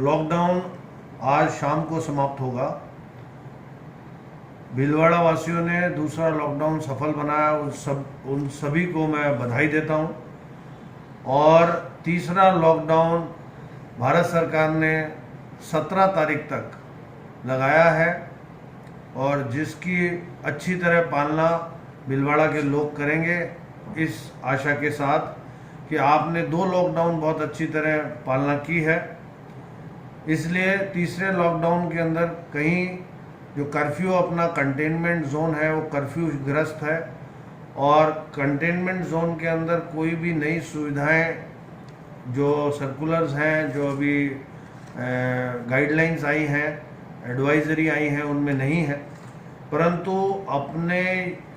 Lockdown आज शाम को समाप्त होगा। भीलवाड़ा वासियों ने दूसरा लॉकडाउन सफल बनाया, उन सभी को मैं बधाई देता हूं। और तीसरा लॉकडाउन भारत सरकार ने 17 तारीख तक लगाया है और जिसकी अच्छी तरह पालना भीलवाड़ा के लोग करेंगे, इस आशा के साथ कि आपने 2 लॉकडाउन बहुत अच्छी तरह पालना की है। इसलिए तीसरे लॉकडाउन के अंदर कहीं जो कर्फ्यू अपना कंटेनमेंट जोन है वो कर्फ्यू ग्रस्त है और कंटेनमेंट जोन के अंदर कोई भी नई सुविधाएं जो सर्कुलर्स हैं, जो अभी गाइडलाइंस आई हैं, एडवाइजरी आई हैं, उनमें नहीं है। परंतु अपने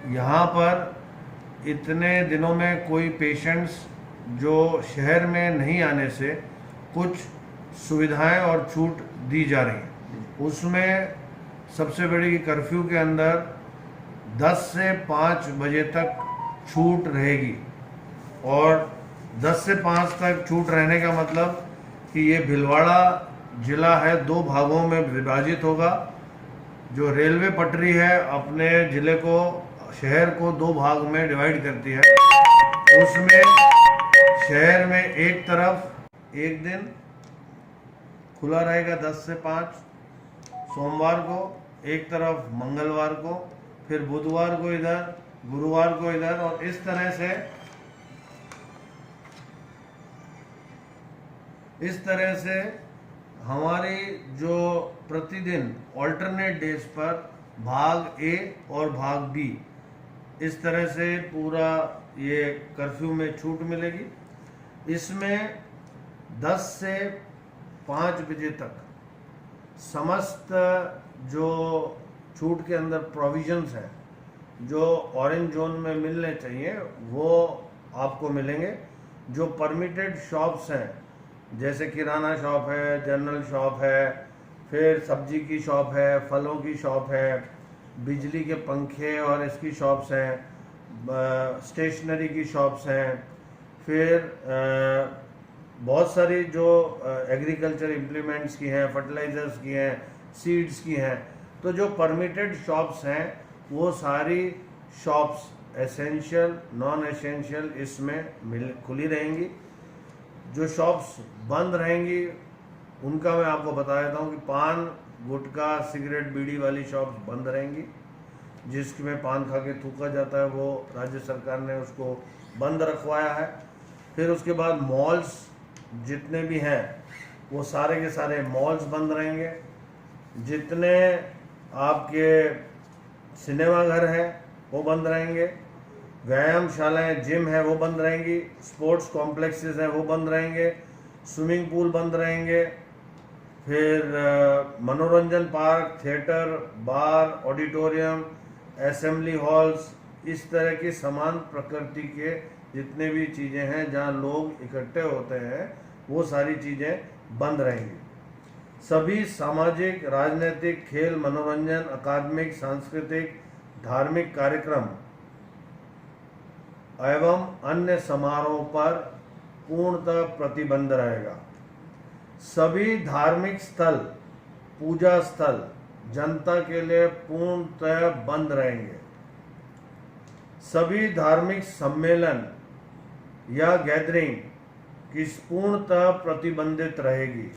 यहाँ पर इतने दिनों में कोई पेशेंट्स जो शहर में नहीं आने से कुछ सुविधाएं और छूट दी जा रही हैं। उसमें सबसे बड़ी कर्फ्यू के अंदर 10 से 5 बजे तक छूट रहेगी और 10 से 5 तक छूट रहने का मतलब कि ये भीलवाड़ा जिला है 2 भागों में विभाजित होगा। जो रेलवे पटरी है अपने जिले को, शहर को 2 भाग में डिवाइड करती है। उसमें शहर में एक तरफ एक दिन खुला रहेगा 10 से 5 सोमवार को, एक तरफ मंगलवार को, फिर बुधवार को इधर, गुरुवार को इधर, और इस तरह से हमारी जो प्रतिदिन ऑल्टरनेट डेज पर भाग ए और भाग बी, इस तरह से पूरा ये कर्फ्यू में छूट मिलेगी। इसमें 10 से 5 बजे तक समस्त जो छूट के अंदर प्रोविजंस हैं जो ऑरेंज जोन में मिलने चाहिए वो आपको मिलेंगे। जो परमिटेड शॉप्स हैं जैसे किराना शॉप है, जनरल शॉप है, फिर सब्जी की शॉप है, फलों की शॉप है, बिजली के पंखे और इसकी शॉप्स हैं, स्टेशनरी की शॉप्स हैं, फिर बहुत सारी जो एग्रीकल्चर इम्प्लीमेंट्स की हैं, फर्टिलाइजर्स की हैं, सीड्स की हैं। तो जो परमिटेड शॉप्स हैं वो सारी शॉप्स एसेंशियल, नॉन एसेंशियल इसमें खुली रहेंगी। जो शॉप्स बंद रहेंगी उनका मैं आपको बता देता हूँ कि पान, गुटखा, सिगरेट, बीड़ी वाली शॉप्स बंद रहेंगी। जिसमें पान खा के थूका जाता है वो राज्य सरकार ने उसको बंद रखवाया है। फिर उसके बाद मॉल्स जितने भी हैं वो सारे के सारे मॉल्स बंद रहेंगे। जितने आपके सिनेमा घर हैं वो बंद रहेंगे, व्यायामशालाएं, जिम है वो बंद रहेंगी, स्पोर्ट्स कॉम्प्लेक्सेस हैं वो बंद रहेंगे, स्विमिंग पूल बंद रहेंगे, फिर मनोरंजन पार्क, थिएटर, बार, ऑडिटोरियम, असेंबली हॉल्स, इस तरह की समान प्रकृति के जितने भी चीज़ें हैं जहां लोग इकट्ठे होते हैं वो सारी चीज़ें बंद रहेंगी। सभी सामाजिक, राजनीतिक, खेल, मनोरंजन, अकादमिक, सांस्कृतिक, धार्मिक कार्यक्रम एवं अन्य समारोह पर पूर्णतः प्रतिबंध रहेगा। सभी धार्मिक स्थल, पूजा स्थल जनता के लिए पूर्णतः बंद रहेंगे। सभी धार्मिक सम्मेलन या गैदरिंग की पूर्णतः प्रतिबंधित रहेगी।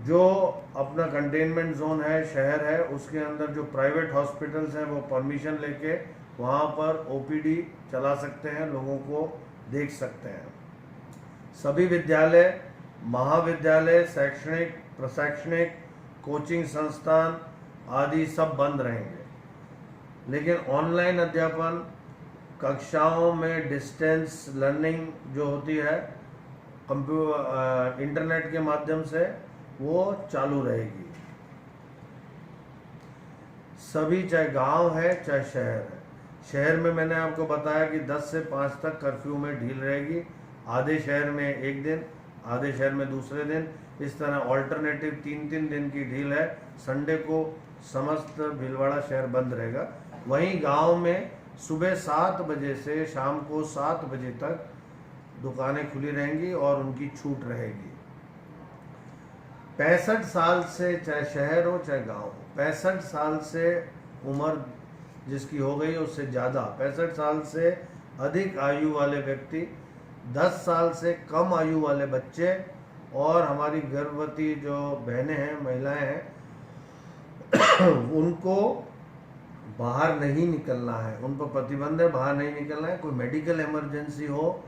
जो अपना कंटेनमेंट जोन है, शहर है, उसके अंदर जो प्राइवेट हॉस्पिटल्स हैं वो परमिशन लेके वहाँ पर ओपीडी चला सकते हैं, लोगों को देख सकते हैं। सभी विद्यालय, महाविद्यालय, शैक्षणिक, प्रशैक्षणिक, कोचिंग संस्थान आदि सब बंद रहेंगे। लेकिन ऑनलाइन अध्यापन, कक्षाओं में डिस्टेंस लर्निंग जो होती है इंटरनेट के माध्यम से, वो चालू रहेगी। सभी, चाहे गांव है चाहे शहर है। शहर में मैंने आपको बताया कि 10 से 5 तक कर्फ्यू में ढील रहेगी। आधे शहर में एक दिन, आधे शहर में दूसरे दिन, इस तरह ऑल्टरनेटिव 3-3 दिन की ढील है। संडे को समस्त भीलवाड़ा शहर बंद रहेगा। वहीं गांव में सुबह 7 बजे से शाम को 7 बजे तक दुकानें खुली रहेंगी और उनकी छूट रहेगी। 65 साल से, चाहे शहर हो चाहे गांव हो, 65 साल से उम्र जिसकी हो गई उससे ज़्यादा, 65 साल से अधिक आयु वाले व्यक्ति, 10 साल से कम आयु वाले बच्चे और हमारी गर्भवती जो बहनें हैं, महिलाएं हैं, उनको बाहर नहीं निकलना है, उन पर प्रतिबंध है, बाहर नहीं निकलना है। कोई मेडिकल इमरजेंसी हो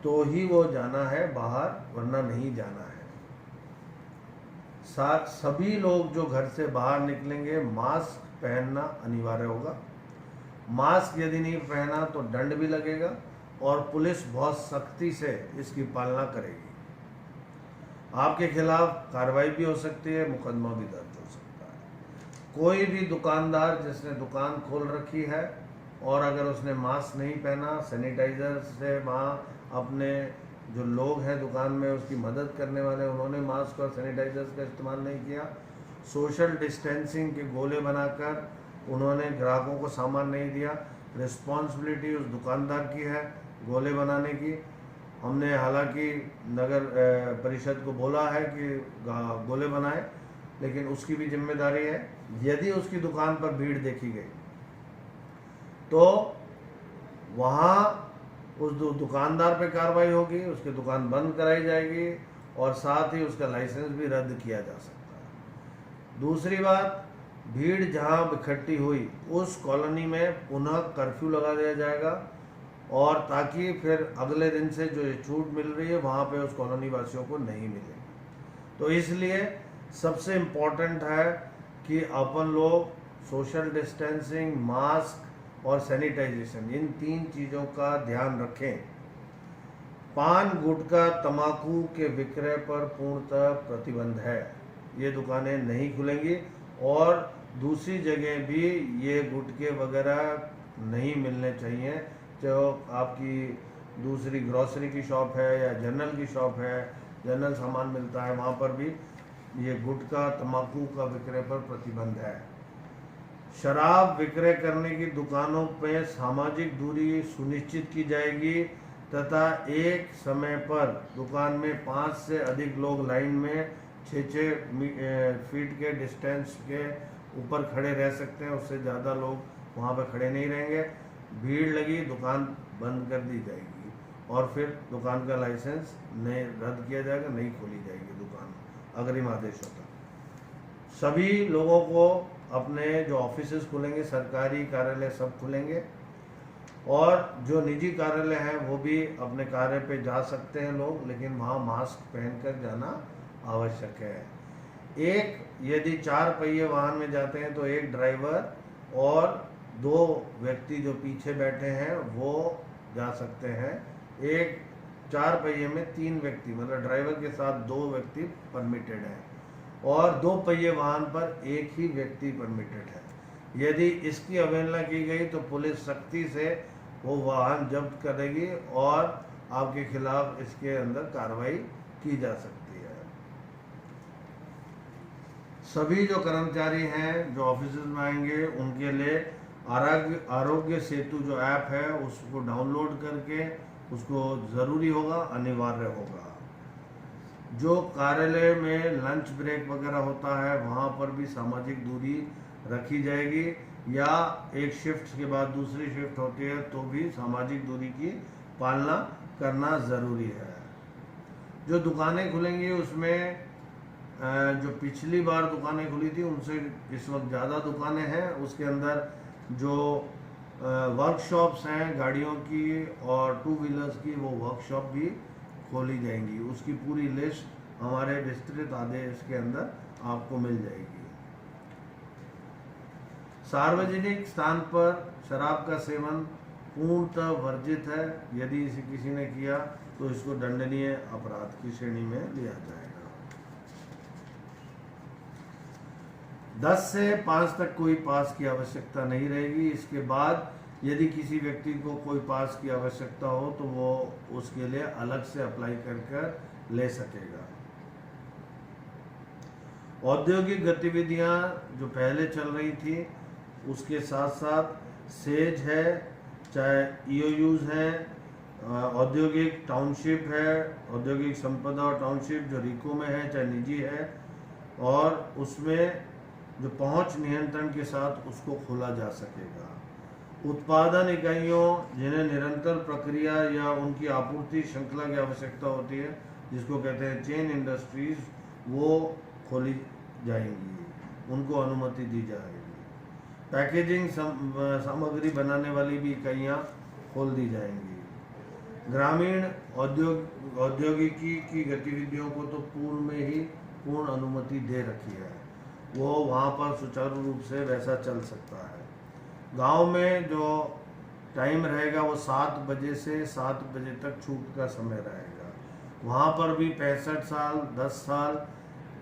तो ही वो जाना है बाहर, वरना नहीं जाना है। साथ सभी लोग जो घर से बाहर निकलेंगे मास्क पहनना अनिवार्य होगा। मास्क यदि नहीं पहना तो दंड भी लगेगा और पुलिस बहुत सख्ती से इसकी पालना करेगी। आपके खिलाफ कार्रवाई भी हो सकती है, मुकदमा भी दर्ज हो सकता है। कोई भी दुकानदार जिसने दुकान खोल रखी है और अगर उसने मास्क नहीं पहना, सैनिटाइजर से वहाँ अपने जो लोग हैं दुकान में उसकी मदद करने वाले, उन्होंने मास्क और सैनिटाइजर का इस्तेमाल नहीं किया, सोशल डिस्टेंसिंग के गोले बनाकर उन्होंने ग्राहकों को सामान नहीं दिया, रिस्पॉन्सिबिलिटी उस दुकानदार की है गोले बनाने की। हमने हालांकि नगर परिषद को बोला है कि गोले बनाए, लेकिन उसकी भी जिम्मेदारी है। यदि उसकी दुकान पर भीड़ देखी गई तो वहाँ उस दुकानदार पे कार्रवाई होगी, उसकी दुकान बंद कराई जाएगी और साथ ही उसका लाइसेंस भी रद्द किया जा सकता है। दूसरी बात, भीड़ जहाँ इकट्ठी हुई उस कॉलोनी में पुनः कर्फ्यू लगा दिया जाएगा और ताकि फिर अगले दिन से जो ये छूट मिल रही है वहाँ पे उस कॉलोनी वासियों को नहीं मिलेगी। तो इसलिए सबसे इम्पोर्टेंट है कि अपन लोग सोशल डिस्टेंसिंग, मास्क और सैनिटाइजेशन, इन 3 चीज़ों का ध्यान रखें। पान, गुटखा, तंबाकू के विक्रय पर पूर्णतः प्रतिबंध है, ये दुकानें नहीं खुलेंगी और दूसरी जगह भी ये गुटखे वगैरह नहीं मिलने चाहिए। जो आपकी दूसरी ग्रॉसरी की शॉप है या जनरल की शॉप है, जनरल सामान मिलता है, वहाँ पर भी ये गुटखा, तंबाकू का विक्रय पर प्रतिबंध है। शराब विक्रय करने की दुकानों पे सामाजिक दूरी सुनिश्चित की जाएगी तथा एक समय पर दुकान में 5 से अधिक लोग लाइन में 6-6 फीट के डिस्टेंस के ऊपर खड़े रह सकते हैं, उससे ज़्यादा लोग वहाँ पर खड़े नहीं रहेंगे। भीड़ लगी, दुकान बंद कर दी जाएगी और फिर दुकान का लाइसेंस नहीं रद्द किया जाएगा, नहीं खोली जाएगी दुकान, अग्रिम आदेश होता। सभी लोगों को अपने जो ऑफिसेज खुलेंगे, सरकारी कार्यालय सब खुलेंगे और जो निजी कार्यालय हैं वो भी अपने कार्य पे जा सकते हैं लोग, लेकिन वहाँ मास्क पहनकर जाना आवश्यक है। यदि 4 पहिए वाहन में जाते हैं तो एक ड्राइवर और 2 व्यक्ति जो पीछे बैठे हैं वो जा सकते हैं। 4 पहिए में 3 व्यक्ति, मतलब ड्राइवर के साथ 2 व्यक्ति परमिटेड हैं और 2 पहिए वाहन पर 1 ही व्यक्ति परमिटेड है। यदि इसकी अवहेलना की गई तो पुलिस सख्ती से वो वाहन जब्त करेगी और आपके खिलाफ इसके अंदर कार्रवाई की जा सकती है। सभी जो कर्मचारी हैं जो ऑफिस में आएंगे उनके लिए आरोग्य सेतु जो ऐप है उसको डाउनलोड करके उसको ज़रूरी होगा, अनिवार्य होगा। जो कार्यालय में लंच ब्रेक वगैरह होता है वहाँ पर भी सामाजिक दूरी रखी जाएगी या एक शिफ्ट के बाद दूसरी शिफ्ट होती है तो भी सामाजिक दूरी की पालना करना ज़रूरी है। जो दुकानें खुलेंगी उसमें जो पिछली बार दुकानें खुली थी उनसे इस वक्त ज़्यादा दुकानें हैं। उसके अंदर जो वर्कशॉप्स हैं गाड़ियों की और 2 व्हीलर्स की, वो वर्कशॉप भी खोली जाएंगी। उसकी पूरी लिस्ट हमारे विस्तृत आदेश के अंदर आपको मिल जाएगी। सार्वजनिक स्थान पर शराब का सेवन पूर्णतः वर्जित है। यदि इसे किसी ने किया तो इसको दंडनीय अपराध की श्रेणी में लिया जाएगा। 10 से 5 तक कोई पास की आवश्यकता नहीं रहेगी। इसके बाद यदि किसी व्यक्ति को कोई पास की आवश्यकता हो तो वो उसके लिए अलग से अप्लाई कर ले सकेगा। औद्योगिक गतिविधियां जो पहले चल रही थी उसके साथ साथ सेज है, चाहे ईओयूज हैं, औद्योगिक टाउनशिप है, औद्योगिक संपदा और टाउनशिप जो रीको में है चाहे निजी है, और उसमें जो पहुंच नियंत्रण के साथ उसको खोला जा सकेगा। उत्पादन इकाइयों जिन्हें निरंतर प्रक्रिया या उनकी आपूर्ति श्रृंखला की आवश्यकता होती है, जिसको कहते हैं चेन इंडस्ट्रीज, वो खोली जाएंगी, उनको अनुमति दी जाएगी। पैकेजिंग सामग्री बनाने वाली भी इकाइयाँ खोल दी जाएंगी। ग्रामीण औद्योगिकी की गतिविधियों को तो पूर्व में ही पूर्ण अनुमति दे रखी है, वो वहाँ पर सुचारू रूप से वैसा चल सकता है। गांव में जो टाइम रहेगा वो 7 बजे से 7 बजे तक छूट का समय रहेगा। वहाँ पर भी 65 साल, 10 साल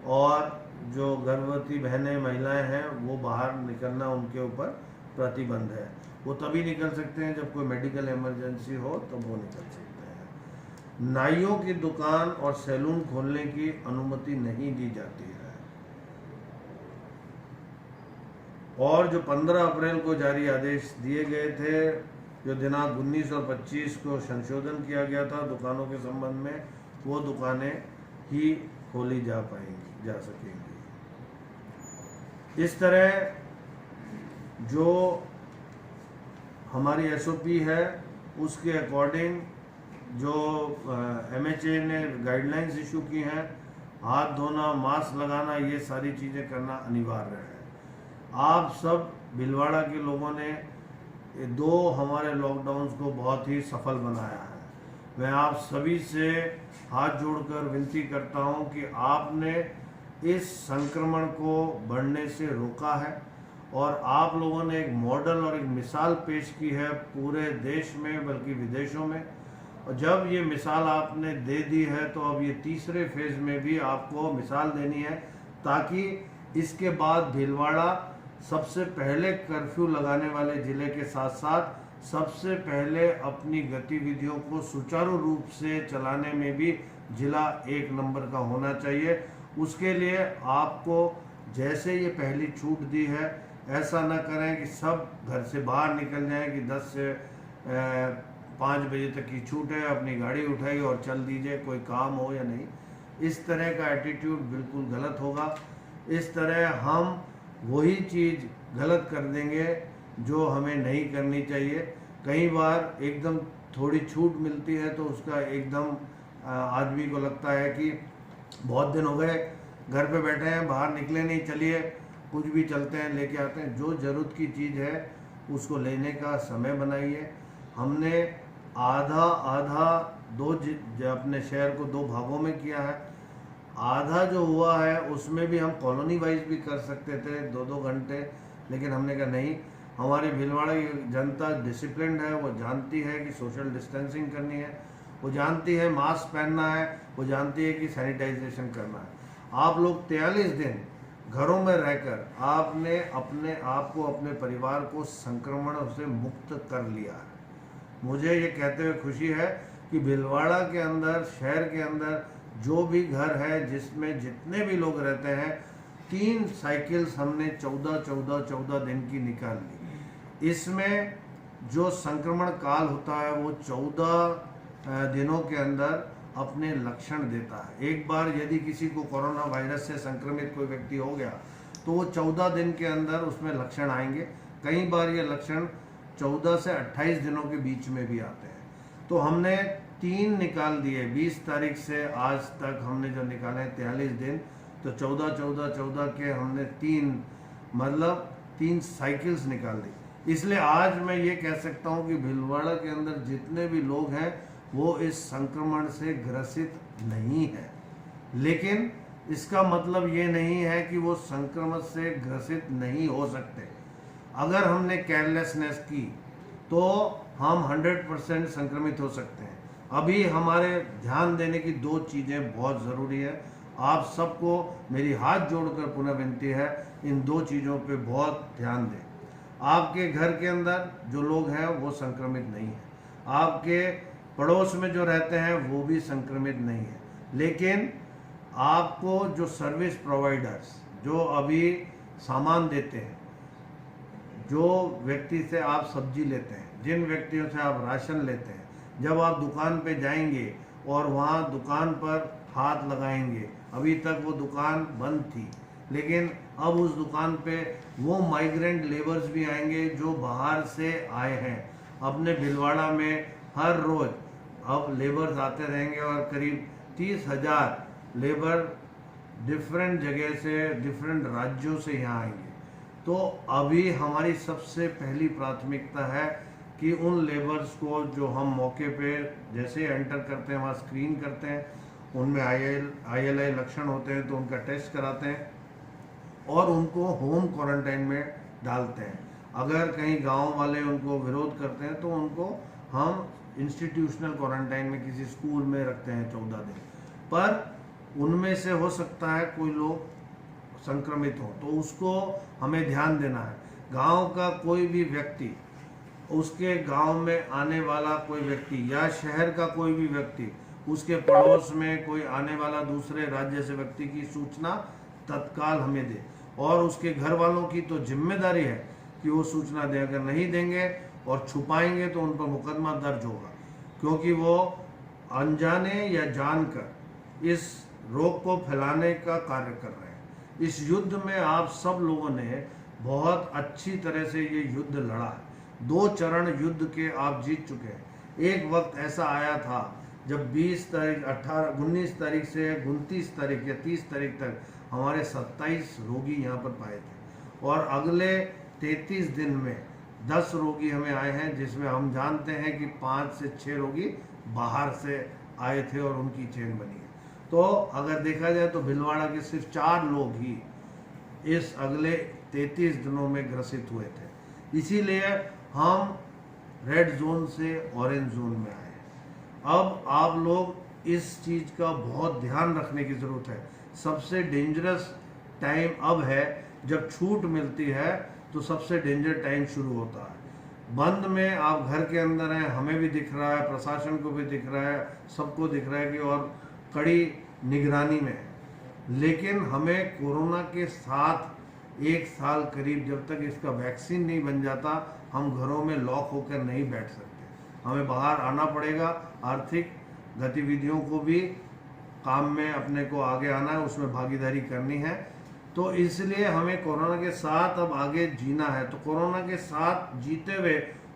और जो गर्भवती बहनें महिलाएं हैं वो बाहर निकलना उनके ऊपर प्रतिबंध है। वो तभी निकल सकते हैं जब कोई मेडिकल इमरजेंसी हो, तब वो निकल सकते हैं। नाइयों की दुकान और सैलून खोलने की अनुमति नहीं दी जाती है। और जो 15 अप्रैल को जारी आदेश दिए गए थे, जो दिनांक 19 और 25 को संशोधन किया गया था दुकानों के संबंध में, वो दुकानें ही खोली जा सकेंगी। इस तरह जो हमारी एसओपी है उसके अकॉर्डिंग जो MHA ने गाइडलाइंस इशू की हैं, हाथ धोना, मास्क लगाना, ये सारी चीज़ें करना अनिवार्य है। आप सब भीलवाड़ा के लोगों ने 2 हमारे लॉकडाउन्स को बहुत ही सफल बनाया है। मैं आप सभी से हाथ जोड़कर विनती करता हूं कि आपने इस संक्रमण को बढ़ने से रोका है और आप लोगों ने एक मॉडल और एक मिसाल पेश की है पूरे देश में बल्कि विदेशों में। और जब ये मिसाल आपने दे दी है तो अब ये तीसरे फेज में भी आपको मिसाल देनी है, ताकि इसके बाद भीलवाड़ा सबसे पहले कर्फ्यू लगाने वाले ज़िले के साथ साथ सबसे पहले अपनी गतिविधियों को सुचारू रूप से चलाने में भी ज़िला 1 नंबर का होना चाहिए। उसके लिए आपको जैसे ये पहली छूट दी है, ऐसा ना करें कि सब घर से बाहर निकल जाएं कि 10 से 5 बजे तक की छूट है, अपनी गाड़ी उठाई और चल दीजिए, कोई काम हो या नहीं। इस तरह का एटीट्यूड बिल्कुल गलत होगा। इस तरह हम वही चीज़ गलत कर देंगे जो हमें नहीं करनी चाहिए। कई बार एकदम थोड़ी छूट मिलती है तो उसका एकदम आदमी को लगता है कि बहुत दिन हो गए घर पे बैठे हैं, बाहर निकले नहीं, चलिए कुछ भी चलते हैं, लेके आते हैं। जो ज़रूरत की चीज़ है उसको लेने का समय बनाइए। हमने आधा अपने शहर को 2 भागों में किया है। आधा जो हुआ है उसमें भी हम कॉलोनी वाइज भी कर सकते थे 2-2 घंटे, लेकिन हमने कहा नहीं, हमारी भीलवाड़ा की जनता डिसिप्लिन्ड है, वो जानती है कि सोशल डिस्टेंसिंग करनी है, वो जानती है मास्क पहनना है, वो जानती है कि सैनिटाइजेशन करना है। आप लोग 43 दिन घरों में रहकर आपने अपने आप को, अपने परिवार को संक्रमण से मुक्त कर लिया है। मुझे ये कहते हुए खुशी है कि भीलवाड़ा के अंदर, शहर के अंदर जो भी घर है जिसमें जितने भी लोग रहते हैं, 3 साइकिल्स हमने 14 दिन की निकाल ली। इसमें जो संक्रमण काल होता है वो 14 दिनों के अंदर अपने लक्षण देता है। एक बार यदि किसी को कोरोना वायरस से संक्रमित कोई व्यक्ति हो गया तो वो 14 दिन के अंदर उसमें लक्षण आएंगे। कई बार ये लक्षण 14 से 28 दिनों के बीच में भी आते हैं। तो हमने 3 निकाल दिए। 20 तारीख से आज तक हमने जो निकाले 43 दिन, तो 14 के हमने 3 साइकिल्स निकाल दी। इसलिए आज मैं ये कह सकता हूँ कि भीलवाड़ा के अंदर जितने भी लोग हैं वो इस संक्रमण से ग्रसित नहीं है, लेकिन इसका मतलब ये नहीं है कि वो संक्रमण से ग्रसित नहीं हो सकते। अगर हमने केयरलेसनेस की तो हम 100% संक्रमित हो सकते हैं। अभी हमारे ध्यान देने की 2 चीज़ें बहुत ज़रूरी है। आप सबको मेरी हाथ जोड़कर पुनः विनती है, इन 2 चीज़ों पे बहुत ध्यान दें। आपके घर के अंदर जो लोग हैं वो संक्रमित नहीं है, आपके पड़ोस में जो रहते हैं वो भी संक्रमित नहीं है, लेकिन आपको जो सर्विस प्रोवाइडर्स जो अभी सामान देते हैं, जो व्यक्ति से आप सब्जी लेते हैं, जिन व्यक्तियों से आप राशन लेते हैं, जब आप दुकान पे जाएंगे और वहाँ दुकान पर हाथ लगाएंगे, अभी तक वो दुकान बंद थी, लेकिन अब उस दुकान पे वो माइग्रेंट लेबर्स भी आएंगे जो बाहर से आए हैं। अपने भीलवाड़ा में हर रोज अब लेबर्स आते रहेंगे और करीब 30,000 लेबर डिफरेंट जगह से, डिफरेंट राज्यों से यहाँ आएंगे। तो अभी हमारी सबसे पहली प्राथमिकता है कि उन लेबर्स को जो हम मौके पे जैसे एंटर करते हैं वहाँ स्क्रीन करते हैं, उनमें ILI लक्षण होते हैं तो उनका टेस्ट कराते हैं और उनको होम क्वारंटाइन में डालते हैं। अगर कहीं गांव वाले उनको विरोध करते हैं तो उनको हम इंस्टीट्यूशनल क्वारंटाइन में किसी स्कूल में रखते हैं 14 दिन। पर उनमें से हो सकता है कोई लोग संक्रमित हो तो उसको हमें ध्यान देना है। गांव का कोई भी व्यक्ति, उसके गांव में आने वाला कोई व्यक्ति या शहर का कोई भी व्यक्ति, उसके पड़ोस में कोई आने वाला दूसरे राज्य से व्यक्ति की सूचना तत्काल हमें दे और उसके घर वालों की तो जिम्मेदारी है कि वो सूचना दें। अगर नहीं देंगे और छुपाएंगे तो उन पर मुकदमा दर्ज होगा, क्योंकि वो अनजाने या जानकर इस रोग को फैलाने का कार्य कर रहे हैं। इस युद्ध में आप सब लोगों ने बहुत अच्छी तरह से ये युद्ध लड़ा है। 2 चरण युद्ध के आप जीत चुके हैं। एक वक्त ऐसा आया था जब 20 तारीख 19 तारीख से 29 तारीख या 30 तारीख तक हमारे 27 रोगी यहाँ पर पाए थे और अगले 33 दिन में 10 रोगी हमें आए हैं, जिसमें हम जानते हैं कि 5 से 6 रोगी बाहर से आए थे और उनकी चेन बनी है। तो अगर देखा जाए तो भीलवाड़ा के सिर्फ 4 लोग ही इस अगले 33 दिनों में ग्रसित हुए थे। इसीलिए हम रेड जोन से ऑरेंज जोन में आए। अब आप लोग इस चीज़ का बहुत ध्यान रखने की ज़रूरत है। सबसे डेंजरस टाइम अब है, जब छूट मिलती है तो सबसे डेंजर टाइम शुरू होता है। बंद में आप घर के अंदर हैं, हमें भी दिख रहा है, प्रशासन को भी दिख रहा है, सबको दिख रहा है कि और कड़ी निगरानी में है। लेकिन हमें कोरोना के साथ 1 साल करीब, जब तक इसका वैक्सीन नहीं बन जाता, हम घरों में लॉक होकर नहीं बैठ सकते। हमें बाहर आना पड़ेगा, आर्थिक गतिविधियों को भी, काम में अपने को आगे आना है, उसमें भागीदारी करनी है। तो इसलिए हमें कोरोना के साथ अब आगे जीना है। तो कोरोना के साथ जीते हुए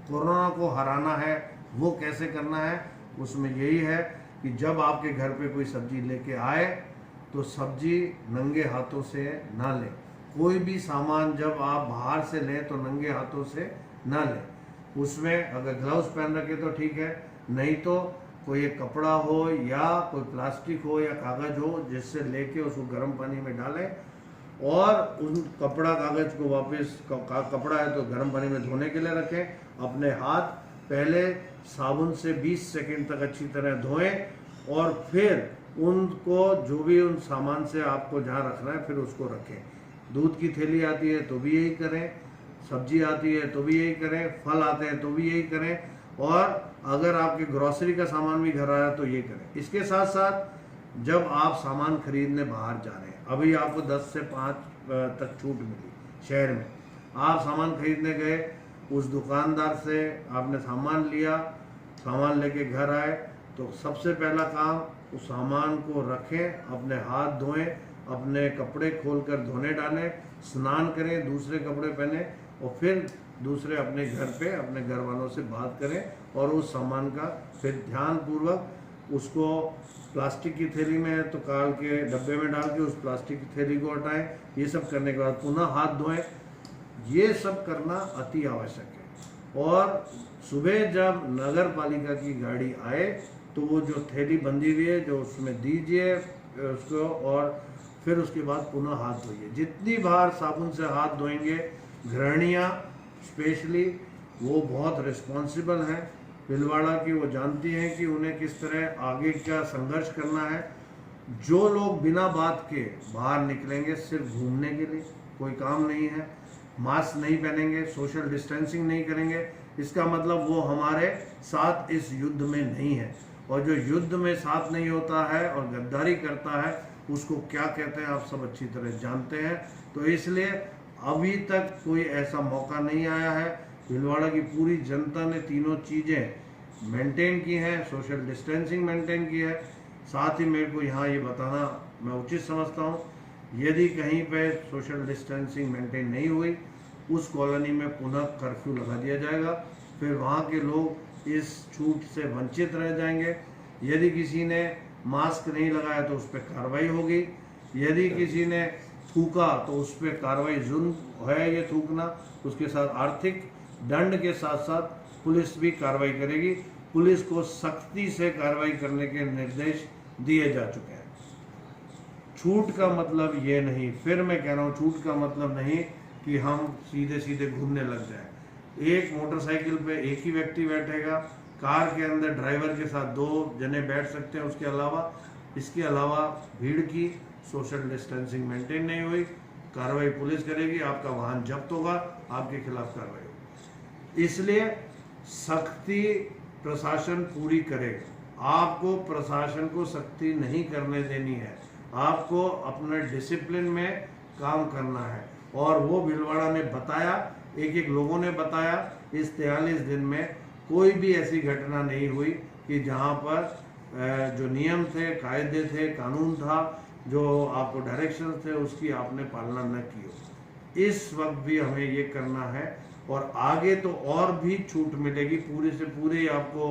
कोरोना को हराना है। वो कैसे करना है? उसमें यही है कि जब आपके घर पे कोई सब्जी लेके आए तो सब्जी नंगे हाथों से ना लें। कोई भी सामान जब आप बाहर से लें तो नंगे हाथों से ना लें। उसमें अगर ग्लव्स पहन रखे तो ठीक है, नहीं तो कोई एक कपड़ा हो या कोई प्लास्टिक हो या कागज़ हो, जिससे लेके उसको गर्म पानी में डालें और उन कपड़ा कागज़ को वापस कपड़ा है तो गर्म पानी में धोने के लिए रखें। अपने हाथ पहले साबुन से 20 सेकंड तक अच्छी तरह धोएं और फिर उनको जो भी उन सामान से आपको जहाँ रखना है फिर उसको रखें। दूध की थैली आती है तो भी यही करें, सब्जी आती है तो भी यही करें, फल आते हैं तो भी यही करें, और अगर आपके ग्रॉसरी का सामान भी घर आया तो ये करें। इसके साथ साथ जब आप सामान खरीदने बाहर जा रहे हैं, अभी आपको 10 से 5 तक छूट मिली शहर में, आप सामान खरीदने गए, उस दुकानदार से आपने सामान लिया, सामान लेके घर आए तो सबसे पहला काम उस सामान को रखें, अपने हाथ धोएं, अपने कपड़े खोलकर धोने डालें, स्नान करें, दूसरे कपड़े पहने और फिर दूसरे अपने घर पे अपने घर वालों से बात करें और उस सामान का फिर ध्यानपूर्वक उसको प्लास्टिक की थैली में है तो काल के डब्बे में डाल के उस प्लास्टिक की थैली को हटाएं। ये सब करने के बाद पुनः हाथ धोएं। ये सब करना अति आवश्यक है। और सुबह जब नगर पालिका की गाड़ी आए तो वो जो थैली बंधी हुई है जो उसमें दीजिए उसको, और फिर उसके बाद पुनः हाथ धोइए। जितनी बार साबुन से हाथ धोएंगे, गृहिणियाँ स्पेशली वो बहुत रिस्पॉन्सिबल हैं भीलवाड़ा की, वो जानती हैं कि उन्हें किस तरह आगे का संघर्ष करना है। जो लोग बिना बात के बाहर निकलेंगे सिर्फ घूमने के लिए, कोई काम नहीं है, मास्क नहीं पहनेंगे, सोशल डिस्टेंसिंग नहीं करेंगे, इसका मतलब वो हमारे साथ इस युद्ध में नहीं है। और जो युद्ध में साथ नहीं होता है और गद्दारी करता है उसको क्या कहते हैं आप सब अच्छी तरह जानते हैं। तो इसलिए अभी तक कोई ऐसा मौका नहीं आया है। भीलवाड़ा की पूरी जनता ने तीनों चीज़ें मेंटेन की हैं, सोशल डिस्टेंसिंग मेंटेन की है। साथ ही मेरे को यहाँ ये बताना मैं उचित समझता हूँ, यदि कहीं पे सोशल डिस्टेंसिंग मेंटेन नहीं हुई, उस कॉलोनी में पुनः कर्फ्यू लगा दिया जाएगा। फिर वहाँ के लोग इस छूट से वंचित रह जाएंगे। यदि किसी ने मास्क नहीं लगाया तो उस पर कार्रवाई होगी। यदि किसी ने थूका तो उस पर कार्रवाई, जुर्म है ये थूकना, उसके साथ आर्थिक दंड के साथ साथ पुलिस भी कार्रवाई करेगी। पुलिस को सख्ती से कार्रवाई करने के निर्देश दिए जा चुके हैं। छूट का मतलब ये नहीं, फिर मैं कह रहा हूँ, छूट का मतलब नहीं कि हम सीधे सीधे घूमने लग जाएं। एक मोटरसाइकिल पे एक ही व्यक्ति बैठेगा, कार के अंदर ड्राइवर के साथ 2 जने बैठ सकते हैं। इसके अलावा भीड़ की सोशल डिस्टेंसिंग मेंटेन नहीं हुई, कार्रवाई पुलिस करेगी, आपका वाहन जब्त होगा, आपके खिलाफ कार्रवाई होगी। इसलिए सख्ती प्रशासन पूरी करेगा। आपको प्रशासन को सख्ती नहीं करने देनी है, आपको अपने डिसिप्लिन में काम करना है। और वो भीलवाड़ा ने बताया, एक लोगों ने बताया, इस 43 दिन में कोई भी ऐसी घटना नहीं हुई कि जहाँ पर जो नियम थे, कायदे थे, कानून था, जो आपको डायरेक्शन थे, उसकी आपने पालना न की हो। इस वक्त भी हमें ये करना है और आगे तो और भी छूट मिलेगी, पूरे से पूरे आपको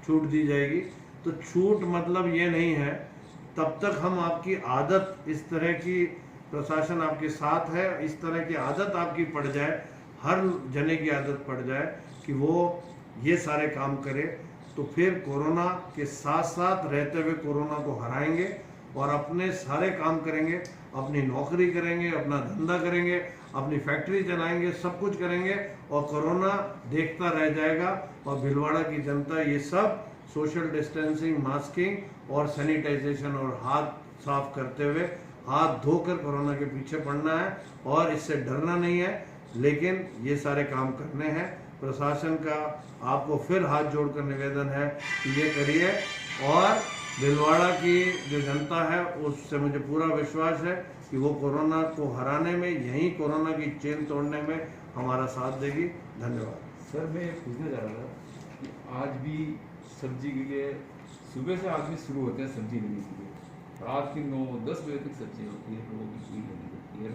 छूट दी जाएगी। तो छूट मतलब ये नहीं है, तब तक हम आपकी आदत, इस तरह की प्रशासन आपके साथ है, इस तरह की आदत आपकी पड़ जाए, हर जने की आदत पड़ जाए कि वो ये सारे काम करे, तो फिर कोरोना के साथ साथ रहते हुए कोरोना को हराएंगे और अपने सारे काम करेंगे, अपनी नौकरी करेंगे, अपना धंधा करेंगे, अपनी फैक्ट्री चलाएंगे, सब कुछ करेंगे और कोरोना देखता रह जाएगा। और भीलवाड़ा की जनता ये सब सोशल डिस्टेंसिंग, मास्किंग और सैनिटाइजेशन और हाथ साफ करते हुए, हाथ धोकर कोरोना के पीछे पड़ना है और इससे डरना नहीं है, लेकिन ये सारे काम करने हैं। प्रशासन का आपको फिर हाथ जोड़कर निवेदन है कि ये करिए और भीलवाड़ा की जो जनता है उससे मुझे पूरा विश्वास है कि वो कोरोना को हराने में, यहीं कोरोना की चेन तोड़ने में हमारा साथ देगी। धन्यवाद। सर, मैं पूछना चाह रहा था कि आज भी सब्जी के लिए सुबह से आदमी शुरू होते हैं सब्जी लेने के लिए, रात की 9-10 बजे तक सब्जी होती है, लोगों की भीड़ लगी होती है,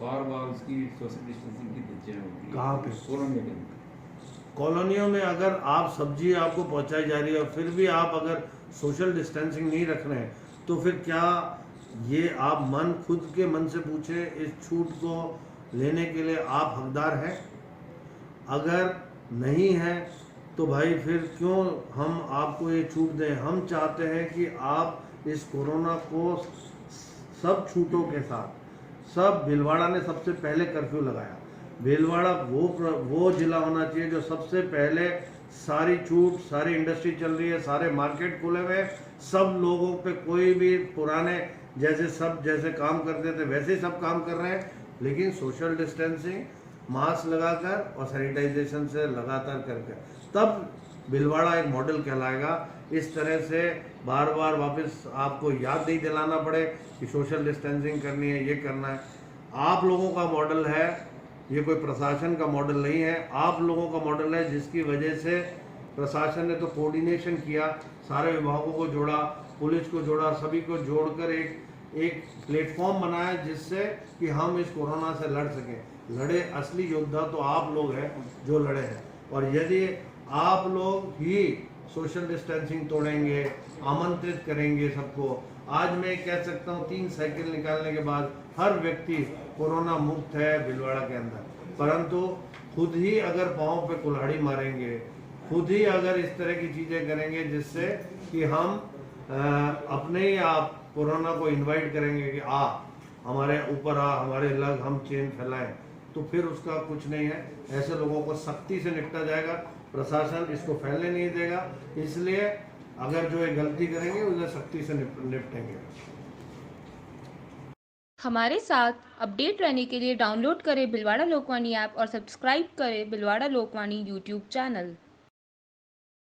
बार बार उसकी सोशल डिस्टेंसिंग की धज्जियाँ होती है। कहाँ पे? कॉलोनी के अंदर। कॉलोनियों में अगर आप सब्जी आपको पहुंचाई जा रही है और फिर भी आप अगर सोशल डिस्टेंसिंग नहीं रख रहे हैं, तो फिर क्या ये आप खुद के मन से पूछे, इस छूट को लेने के लिए आप हकदार हैं? अगर नहीं है तो भाई फिर क्यों हम आपको ये छूट दें? हम चाहते हैं कि आप इस कोरोना को सब छूटों के साथ, सब भीलवाड़ा ने सबसे पहले कर्फ्यू लगाया। भीलवाड़ा वो जिला होना चाहिए जो सबसे पहले सारी छूट, सारी इंडस्ट्री चल रही है, सारे मार्केट खुले हुए, सब लोगों पे कोई भी पुराने जैसे काम करते थे वैसे ही सब काम कर रहे हैं, लेकिन सोशल डिस्टेंसिंग, मास्क लगाकर और सैनिटाइजेशन से लगातार करके, तब भीलवाड़ा एक मॉडल कहलाएगा। इस तरह से बार बार वापस आपको याद नहीं दिलाना पड़े कि सोशल डिस्टेंसिंग करनी है, ये करना है। आप लोगों का मॉडल है, ये कोई प्रशासन का मॉडल नहीं है, आप लोगों का मॉडल है, जिसकी वजह से प्रशासन ने तो कोऑर्डिनेशन किया, सारे विभागों को जोड़ा, पुलिस को जोड़ा, सभी को जोड़कर एक प्लेटफॉर्म बनाया जिससे कि हम इस कोरोना से लड़ सकें। लड़े असली योद्धा तो आप लोग हैं जो लड़े हैं, और यदि आप लोग ही सोशल डिस्टेंसिंग तोड़ेंगे, आमंत्रित करेंगे सबको, आज मैं कह सकता हूँ 3 साइकिल निकालने के बाद हर व्यक्ति कोरोना मुक्त है भीलवाड़ा के अंदर, परंतु खुद ही अगर पाँव पे कुल्हाड़ी मारेंगे, खुद ही अगर इस तरह की चीज़ें करेंगे जिससे कि हम अपने ही आप कोरोना को इनवाइट करेंगे कि हमारे ऊपर हमारे लग, हम चेन फैलाएं, तो फिर उसका कुछ नहीं है। ऐसे लोगों को सख्ती से निपटा जाएगा, प्रशासन इसको फैलने नहीं देगा। इसलिए अगर जो ये गलती करेंगे उसे सख्ती से निपटेंगे। हमारे साथ अपडेट रहने के लिए डाउनलोड करें भीलवाड़ा लोकवाणी ऐप और सब्सक्राइब करें भीलवाड़ा लोकवाणी यूट्यूब चैनल।